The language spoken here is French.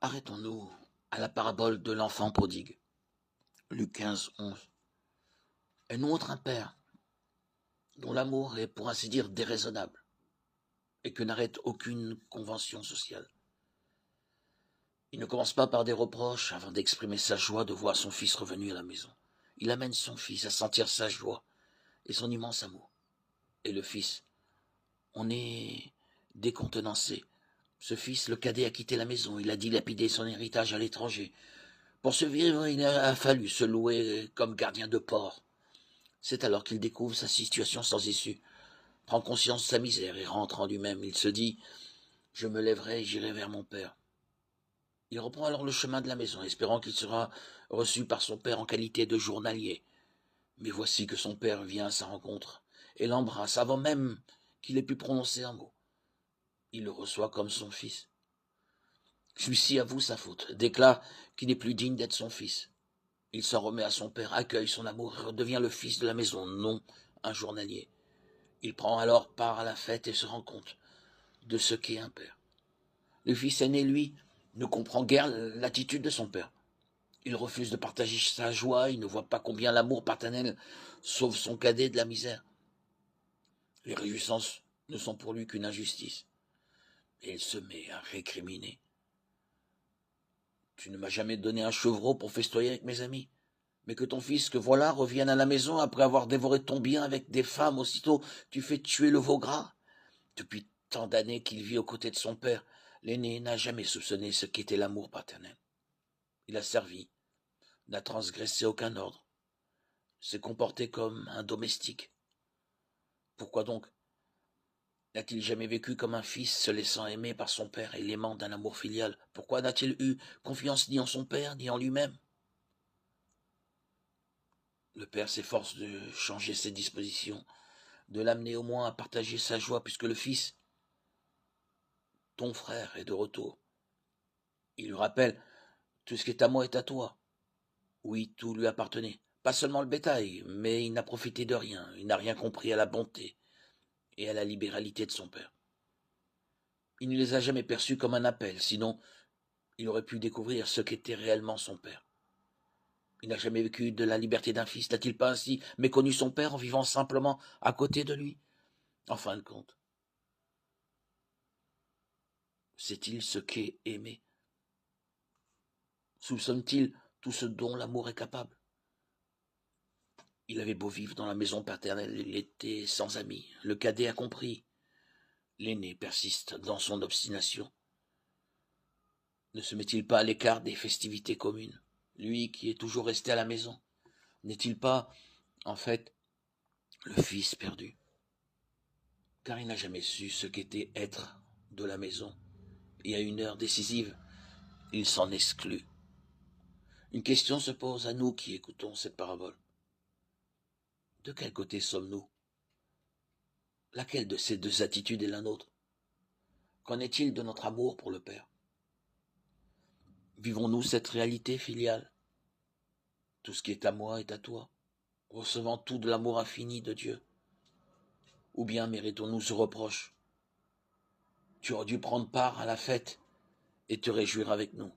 Arrêtons-nous à la parabole de l'enfant prodigue. Luc 15, 11. Elle nous montre un père dont l'amour est, pour ainsi dire, déraisonnable et que n'arrête aucune convention sociale. Il ne commence pas par des reproches avant d'exprimer sa joie de voir son fils revenu à la maison. Il amène son fils à sentir sa joie et son immense amour. Et le fils, on est décontenancé. Ce fils, le cadet, a quitté la maison. Il a dilapidé son héritage à l'étranger. Pour survivre, il a fallu se louer comme gardien de port. C'est alors qu'il découvre sa situation sans issue, prend conscience de sa misère et rentre en lui-même. Il se dit « Je me lèverai et j'irai vers mon père ». Il reprend alors le chemin de la maison, espérant qu'il sera reçu par son père en qualité de journalier. Mais voici que son père vient à sa rencontre et l'embrasse avant même qu'il ait pu prononcer un mot. Il le reçoit comme son fils. Celui-ci avoue sa faute, déclare qu'il n'est plus digne d'être son fils. Il s'en remet à son père, accueille son amour et redevient le fils de la maison, non un journalier. Il prend alors part à la fête et se rend compte de ce qu'est un père. Le fils aîné, lui, ne comprend guère l'attitude de son père. Il refuse de partager sa joie, il ne voit pas combien l'amour paternel sauve son cadet de la misère. Les réjouissances ne sont pour lui qu'une injustice. Et il se met à récriminer. Tu ne m'as jamais donné un chevreau pour festoyer avec mes amis. Mais que ton fils, que voilà, revienne à la maison après avoir dévoré ton bien avec des femmes, aussitôt tu fais tuer le veau gras. Depuis tant d'années qu'il vit aux côtés de son père, l'aîné n'a jamais soupçonné ce qu'était l'amour paternel. Il a servi, n'a transgressé aucun ordre, s'est comporté comme un domestique. Pourquoi donc n'a-t-il jamais vécu comme un fils se laissant aimer par son père et l'aimant d'un amour filial? Pourquoi n'a-t-il eu confiance ni en son père ni en lui-même? Le père s'efforce de changer ses dispositions, de l'amener au moins à partager sa joie, puisque le fils, ton frère, est de retour. Il lui rappelle, tout ce qui est à moi est à toi. Oui, tout lui appartenait. Pas seulement le bétail, mais il n'a profité de rien, il n'a rien compris à la bonté et à la libéralité de son père. Il ne les a jamais perçus comme un appel, sinon il aurait pu découvrir ce qu'était réellement son père. Il n'a jamais vécu de la liberté d'un fils, n'a-t-il pas ainsi méconnu son père en vivant simplement à côté de lui? En fin de compte, sait-il ce qu'est aimer? Soupçonne-t-il tout ce dont l'amour est capable? Il avait beau vivre dans la maison paternelle, il était sans amis. Le cadet a compris. L'aîné persiste dans son obstination. Ne se met-il pas à l'écart des festivités communes? Lui qui est toujours resté à la maison, n'est-il pas, en fait, le fils perdu? Car il n'a jamais su ce qu'était être de la maison, et à une heure décisive, il s'en exclut. Une question se pose à nous qui écoutons cette parabole. De quel côté sommes-nous? Laquelle de ces deux attitudes est la nôtre? Qu'en est-il de notre amour pour le Père? Vivons-nous cette réalité filiale? Tout ce qui est à moi est à toi, recevant tout de l'amour infini de Dieu. Ou bien méritons-nous ce reproche? Tu aurais dû prendre part à la fête et te réjouir avec nous.